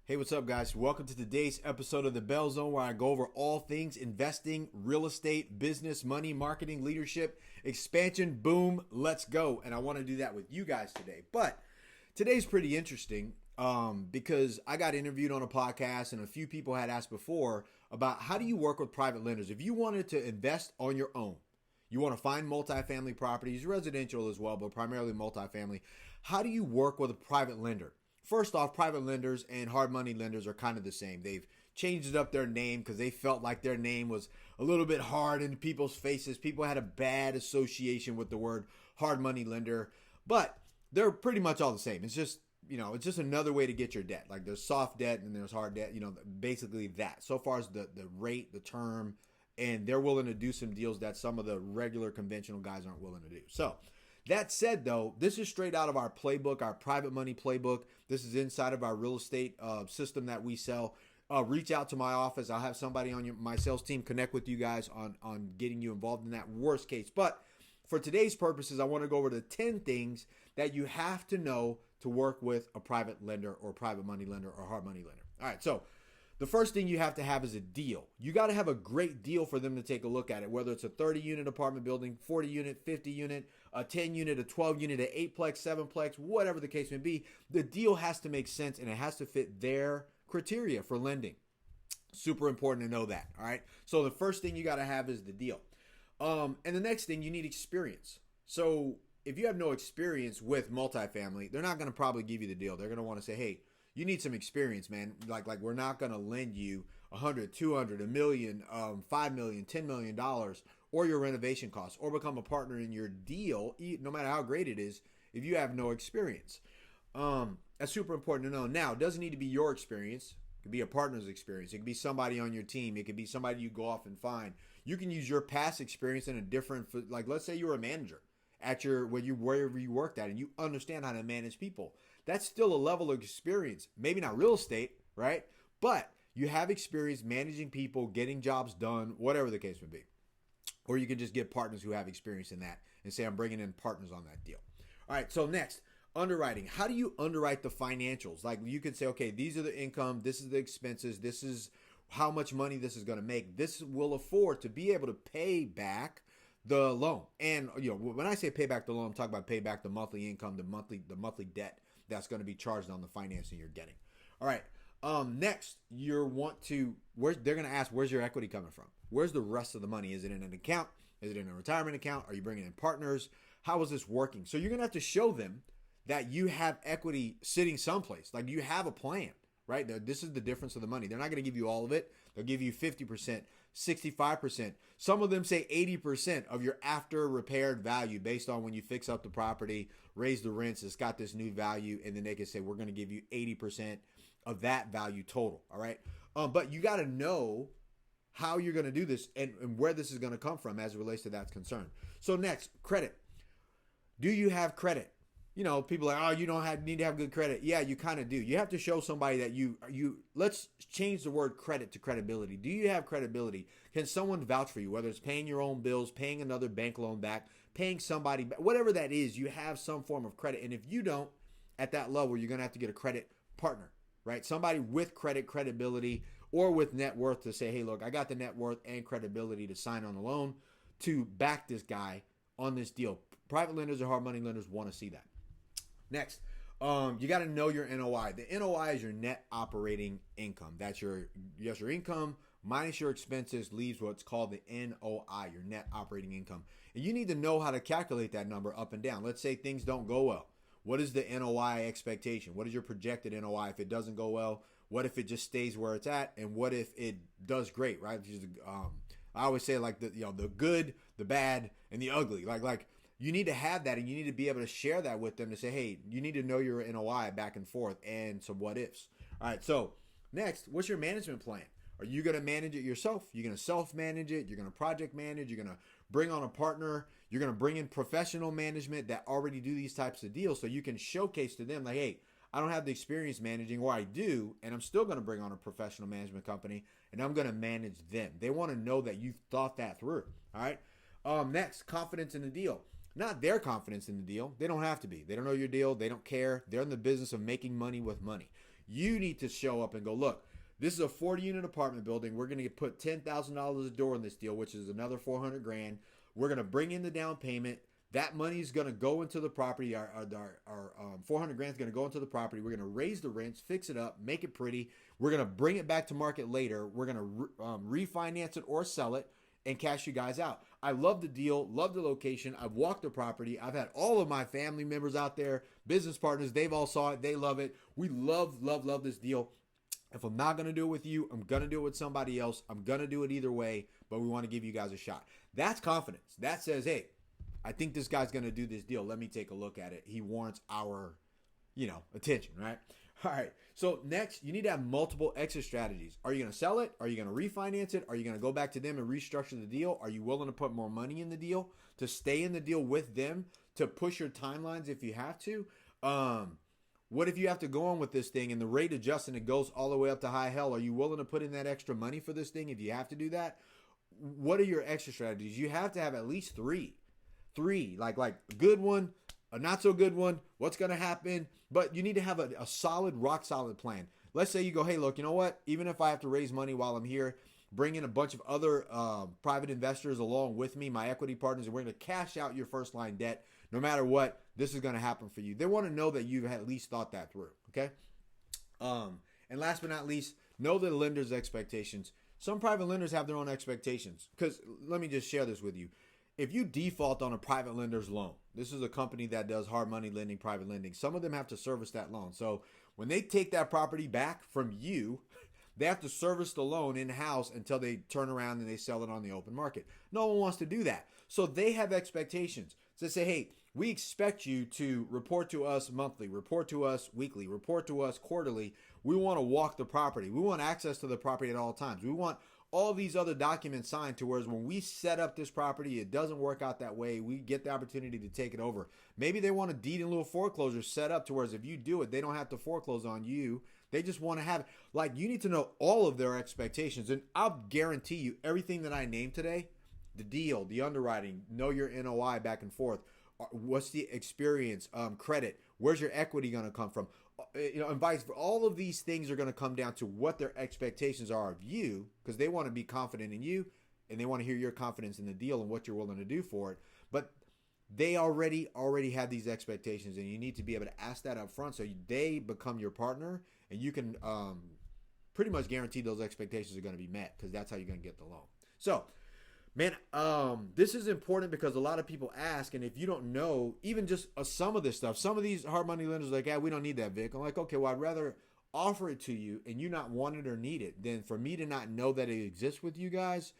Hey, what's up, guys? Welcome to today's episode of the Bell Zone, where I go over all things investing, real estate, business, money, marketing, leadership, expansion. Boom, let's go. And I want to do that with you guys today. But today's pretty interesting because I got interviewed on a podcast and a few people had asked before about how do you work with private lenders? If you wanted to invest on your own, you want to find multifamily properties, residential as well, but primarily multifamily. How do you work with a private lender? First off, private lenders and hard money lenders are kind of the same. They've changed up their name because they felt like their name was a little bit hard in people's faces. People had a bad association with the word hard money lender, but they're pretty much all the same. It's just, it's just another way to get your debt. Like there's soft debt and there's hard debt, basically that. So far as the rate, the term, and they're willing to do some deals that some of the regular conventional guys aren't willing to do. So that said, though, this is straight out of our playbook, our private money playbook. This is inside of our real estate system that we sell. Reach out to my office. I'll have somebody on my sales team connect with you guys on getting you involved in that worst case. But for today's purposes, I want to go over the 10 things that you have to know to work with a private lender or private money lender or hard money lender. All right, so the first thing you have to have is a deal. You got to have a great deal for them to take a look at it, whether it's a 30-unit apartment building, 40-unit, 50-unit, a 10-unit, a 12-unit, an 8-plex, 7-plex, whatever the case may be. The deal has to make sense, and it has to fit their criteria for lending. Super important to know that, all right? So the first thing you got to have is the deal. And the next thing, you need experience. So if you have no experience with multifamily, they're not going to probably give you the deal. They're going to want to say, hey, you need some experience, man. Like we're not going to lend you 100, 200, a million, 5 million, $10 million, or your renovation costs, or become a partner in your deal, no matter how great it is, if you have no experience. That's super important to know. Now, it doesn't need to be your experience. It could be a partner's experience. It could be somebody on your team. It could be somebody you go off and find. You can use your past experience in a different, like let's say you're a manager at wherever you worked at, and you understand how to manage people. That's still a level of experience. Maybe not real estate, right? But you have experience managing people, getting jobs done, whatever the case may be. Or you can just get partners who have experience in that and say, I'm bringing in partners on that deal. All right, so next, underwriting. How do you underwrite the financials? Like you can say, okay, these are the income, this is the expenses, this is how much money this is going to make. This will afford to be able to pay back the loan. And when I say pay back the loan, I'm talking about pay back the monthly income, the monthly debt that's going to be charged on the financing you're getting. All right. Next, they're going to ask, where's your equity coming from? Where's the rest of the money? Is it in an account? Is it in a retirement account? Are you bringing in partners? How is this working? So you're going to have to show them that you have equity sitting someplace, like you have a plan. Right? This is the difference of the money. They're not going to give you all of it. They'll give you 50%, 65%. Some of them say 80% of your after repaired value based on when you fix up the property, raise the rents, it's got this new value, and then they can say, we're going to give you 80% of that value total. All right? But you got to know how you're going to do this and where this is going to come from as it relates to that concern. So next, credit. Do you have credit? People are like, oh, you don't need to have good credit. Yeah, you kind of do. You have to show somebody that you let's change the word credit to credibility. Do you have credibility? Can someone vouch for you, whether it's paying your own bills, paying another bank loan back, paying somebody back, whatever that is, you have some form of credit. And if you don't, at that level, you're going to have to get a credit partner, right? Somebody with credit, credibility, or with net worth to say, hey, look, I got the net worth and credibility to sign on a loan to back this guy on this deal. Private lenders or hard money lenders want to see that. Next, you got to know your NOI. The NOI is your net operating income. That's your income minus your expenses leaves what's called the NOI, your net operating income. And you need to know how to calculate that number up and down. Let's say things don't go well. What is the NOI expectation? What is your projected NOI if it doesn't go well? What if it just stays where it's at? And what if it does great, right? I always say like the good, the bad, and the ugly. Like you need to have that, and you need to be able to share that with them to say, hey, you need to know your NOI back and forth and some what ifs. All right, so next, what's your management plan? Are you going to manage it yourself? You're going to self-manage it. You're going to project manage. You're going to bring on a partner. You're going to bring in professional management that already do these types of deals so you can showcase to them like, hey, I don't have the experience managing, or I do, and I'm still going to bring on a professional management company, and I'm going to manage them. They want to know that you've thought that through. All right. Next, confidence in the deal. Not their confidence in the deal. They don't have to be. They don't know your deal. They don't care. They're in the business of making money with money. You need to show up and go, look, this is a 40-unit apartment building. We're going to put $10,000 a door in this deal, which is another 400 grand. We're going to bring in the down payment. That money is going to go into the property. Our 400 grand is going to go into the property. We're going to raise the rents, fix it up, make it pretty. We're going to bring it back to market later. We're going to refinance it or sell it and cash you guys out. I love the deal, love the location. I've walked the property. I've had all of my family members out there, business partners. They've all saw it. They love it. We love this deal. If I'm not going to do it with you, I'm going to do it with somebody else. I'm going to do it either way, but we want to give you guys a shot. That's confidence. That says, hey, I think this guy's going to do this deal. Let me take a look at it. He warrants our, attention, right? All right. So next, you need to have multiple exit strategies. Are you going to sell it? Are you going to refinance it? Are you going to go back to them and restructure the deal? Are you willing to put more money in the deal, to stay in the deal with them, to push your timelines if you have to? What if you have to go on with this thing and the rate adjusts and it goes all the way up to high hell? Are you willing to put in that extra money for this thing if you have to do that? What are your exit strategies? You have to have at least three, like a good one, a not so good one, what's going to happen. But you need to have a solid, rock solid plan. Let's say you go, hey, look, you know what? Even if I have to raise money while I'm here, bring in a bunch of other private investors along with me, my equity partners, and we're going to cash out your first line debt. No matter what, this is going to happen for you. They want to know that you've at least thought that through, okay? And last but not least, know the lender's expectations. Some private lenders have their own expectations. Because let me just share this with you. If you default on a private lender's loan, this is a company that does hard money lending, private lending. Some of them have to service that loan. So when they take that property back from you, they have to service the loan in-house until they turn around and they sell it on the open market. No one wants to do that. So they have expectations. So they say, hey, we expect you to report to us monthly, report to us weekly, report to us quarterly. We want to walk the property. We want access to the property at all times. We want all these other documents signed to whereas when we set up this property, it doesn't work out that way. We get the opportunity to take it over. Maybe they want a deed in lieu of foreclosure set up to whereas if you do it, they don't have to foreclose on you. They just want to have it. Like, you need to know all of their expectations. And I'll guarantee you everything that I named today, the deal, the underwriting, know your NOI back and forth. What's the experience, credit, where's your equity going to come from? And vice versa. All of these things are going to come down to what their expectations are of you, because they want to be confident in you and they want to hear your confidence in the deal and what you're willing to do for it. But they already have these expectations, and you need to be able to ask that up front so they become your partner and you can pretty much guarantee those expectations are going to be met, because that's how you're going to get the loan. So, man, this is important because a lot of people ask, and if you don't know, even just some of this stuff, some of these hard money lenders are like, yeah, we don't need that, Vic. I'm like, okay, well, I'd rather offer it to you and you not want it or need it than for me to not know that it exists with you guys.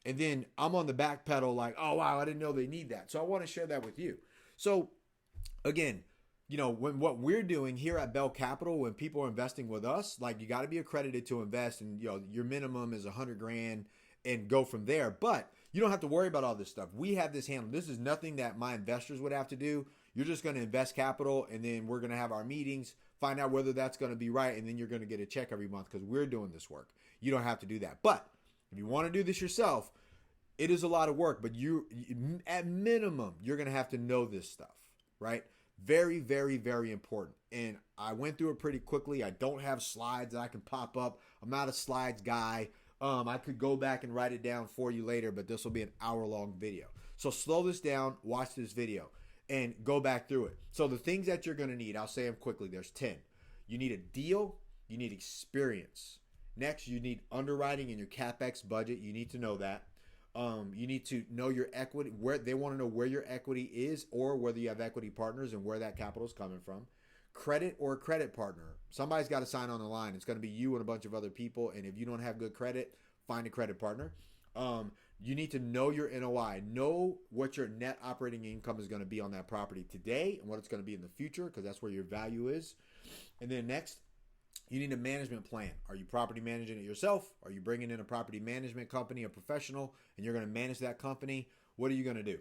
And then I'm on the back pedal like, oh, wow, I didn't know they need that. So I want to share that with you. So, again, when what we're doing here at Bell Capital, when people are investing with us, like, you got to be accredited to invest, and your minimum is 100 grand and go from there. But you don't have to worry about all this stuff. We have this handled. This is nothing that my investors would have to do. You're just going to invest capital, and then we're going to have our meetings, find out whether that's going to be right, and then you're going to get a check every month because we're doing this work. You don't have to do that. But if you want to do this yourself, it is a lot of work, but at minimum, you're going to have to know this stuff, right? Very, very, very important. And I went through it pretty quickly. I don't have slides that I can pop up. I'm not a slides guy. I could go back and write it down for you later, but this will be an hour-long video. So slow this down, watch this video, and go back through it. So the things that you're going to need, I'll say them quickly. There's 10. You need a deal. You need experience. Next, you need underwriting and your CapEx budget. You need to know that. You need to know your equity, where they want to know where your equity is, or whether you have equity partners and where that capital is coming from. Credit or a credit partner. Somebody's got to sign on the line. It's going to be you and a bunch of other people. And if you don't have good credit, find a credit partner. You need to know your NOI. Know what your net operating income is going to be on that property today and what it's going to be in the future, because that's where your value is. And then next, you need a management plan. Are you property managing it yourself? Are you bringing in a property management company, a professional, and you're going to manage that company? What are you going to do?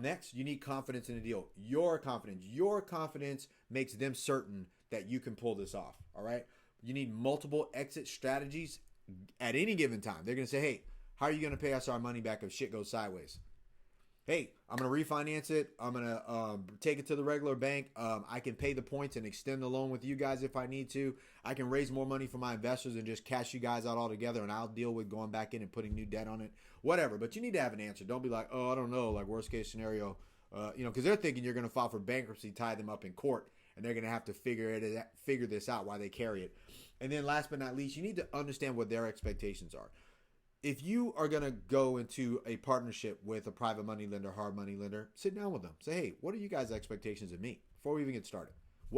Next, you need confidence in the deal. Your confidence makes them certain that you can pull this off. All right. You need multiple exit strategies at any given time. They're going to say, hey, how are you going to pay us our money back if shit goes sideways? hey, I'm going to refinance it. I'm going to take it to the regular bank. I can pay the points and extend the loan with you guys if I need to. I can raise more money for my investors and just cash you guys out altogether, and I'll deal with going back in and putting new debt on it, whatever. But you need to have an answer. Don't be like, oh, I don't know, like worst case scenario, because they're thinking you're going to file for bankruptcy, tie them up in court, and they're going to have to figure this out while they carry it. And then last but not least, you need to understand what their expectations are. If you are going to go into a partnership with a private money lender, hard money lender, sit down with them. Say, hey, what are you guys' expectations of me before we even get started?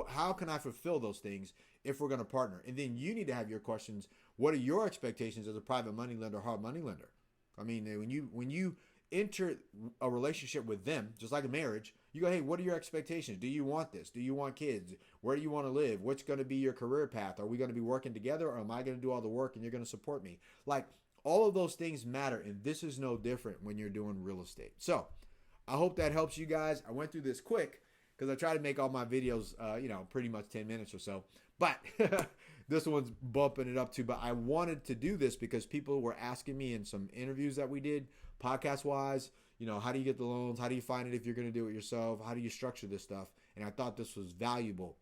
How can I fulfill those things if we're going to partner? And then you need to have your questions. What are your expectations as a private money lender, hard money lender? I mean, when you enter a relationship with them, just like a marriage, you go, hey, what are your expectations? Do you want this? Do you want kids? Where do you want to live? What's going to be your career path? Are we going to be working together, or am I going to do all the work and you're going to support me? Like, all of those things matter, and this is no different when you're doing real estate. So I hope that helps you guys. I went through this quick because I try to make all my videos, pretty much 10 minutes or so. But this one's bumping it up too. But I wanted to do this because people were asking me in some interviews that we did, podcast-wise, how do you get the loans? How do you find it if you're going to do it yourself? How do you structure this stuff? And I thought this was valuable.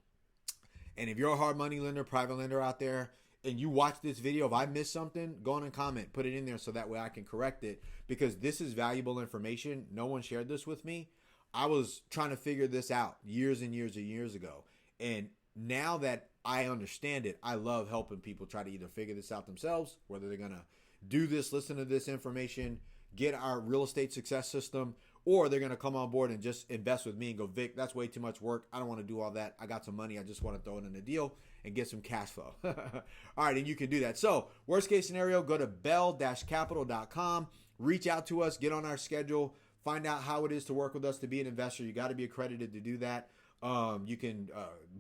And if you're a hard money lender, private lender out there, and you watch this video, if I miss something, go on and comment, put it in there so that way I can correct it, because this is valuable information. No one shared this with me. I was trying to figure this out years and years and years ago. And now that I understand it, I love helping people try to either figure this out themselves, whether they're going to do this, listen to this information, get our real estate success system, or they're going to come on board and just invest with me and go, Vic, that's way too much work. I don't want to do all that. I got some money. I just want to throw it in a deal and get some cash flow. All right, and you can do that. So worst case scenario, go to bell-capital.com, reach out to us, get on our schedule, find out how it is to work with us to be an investor. You got to be accredited to do that. You can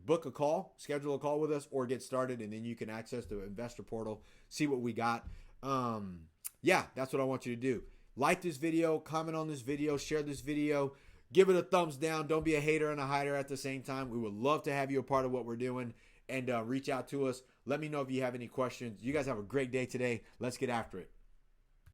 book a call, schedule a call with us, or get started, and then you can access the investor portal, see what we got. That's what I want you to do. Like this video, comment on this video, share this video, give it a thumbs down. Don't be a hater and a hider at the same time. We would love to have you a part of what we're doing, and reach out to us. Let me know if you have any questions. You guys have a great day today. Let's get after it.